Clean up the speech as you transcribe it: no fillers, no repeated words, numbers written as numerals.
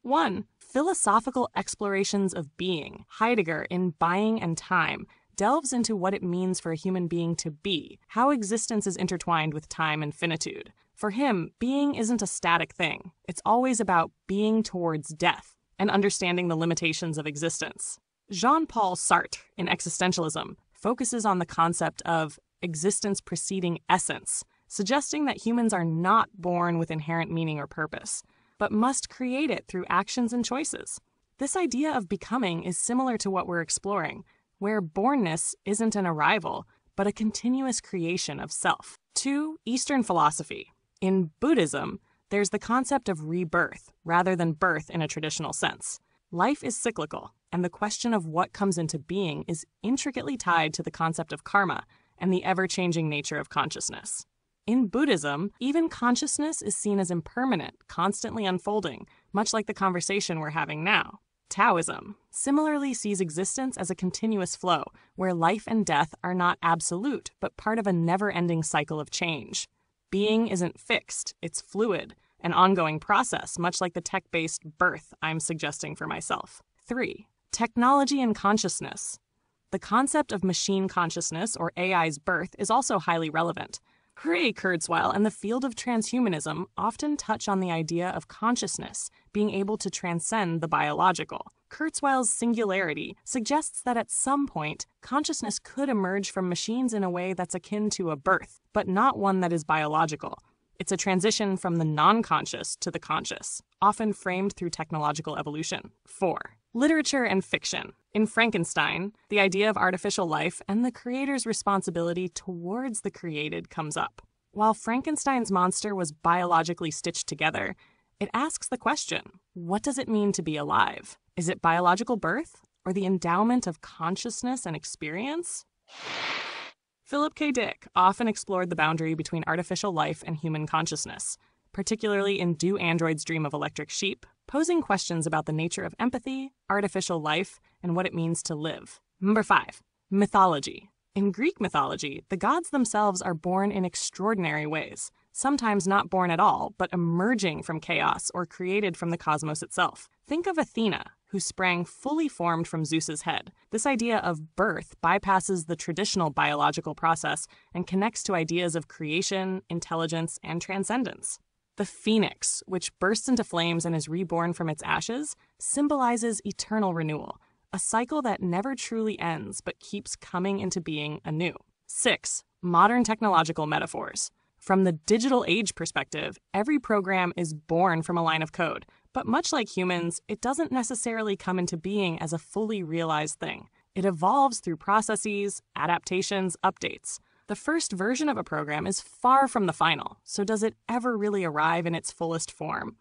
1. Philosophical explorations of being. Heidegger, in Buying and Time, delves into what it means for a human being to be, how existence is intertwined with time and finitude. For him, being isn't a static thing. It's always about being towards death and understanding the limitations of existence. Jean-Paul Sartre, in Existentialism, focuses on the concept of existence preceding essence, suggesting that humans are not born with inherent meaning or purpose, but must create it through actions and choices. This idea of becoming is similar to what we're exploring, where bornness isn't an arrival, but a continuous creation of self. 2. Eastern philosophy. In Buddhism, there's the concept of rebirth, rather than birth in a traditional sense. Life is cyclical, and the question of what comes into being is intricately tied to the concept of karma and the ever-changing nature of consciousness. In Buddhism, even consciousness is seen as impermanent, constantly unfolding, much like the conversation we're having now. Taoism similarly sees existence as a continuous flow, where life and death are not absolute, but part of a never-ending cycle of change. Being isn't fixed, it's fluid, an ongoing process, much like the tech-based birth I'm suggesting for myself. 3. Technology and consciousness. The concept of machine consciousness, or AI's birth, is also highly relevant. Ray Kurzweil and the field of transhumanism often touch on the idea of consciousness being able to transcend the biological. Kurzweil's singularity suggests that at some point, consciousness could emerge from machines in a way that's akin to a birth, but not one that is biological. It's a transition from the non-conscious to the conscious, often framed through technological evolution. 4. Literature and fiction. In Frankenstein, the idea of artificial life and the creator's responsibility towards the created comes up. While Frankenstein's monster was biologically stitched together, it asks the question, what does it mean to be alive? Is it biological birth, or the endowment of consciousness and experience? Philip K. Dick often explored the boundary between artificial life and human consciousness, particularly in Do Androids Dream of Electric Sheep, posing questions about the nature of empathy, artificial life, and what it means to live. Number 5. Mythology. In Greek mythology, the gods themselves are born in extraordinary ways, sometimes not born at all, but emerging from chaos or created from the cosmos itself. Think of Athena, who sprang fully formed from Zeus's head. This idea of birth bypasses the traditional biological process and connects to ideas of creation, intelligence, and transcendence. The phoenix, which bursts into flames and is reborn from its ashes, symbolizes eternal renewal, a cycle that never truly ends but keeps coming into being anew. 6. Modern technological metaphors. From the digital age perspective, every program is born from a line of code, but much like humans, it doesn't necessarily come into being as a fully realized thing. It evolves through processes, adaptations, updates. The first version of a program is far from the final, so does it ever really arrive in its fullest form?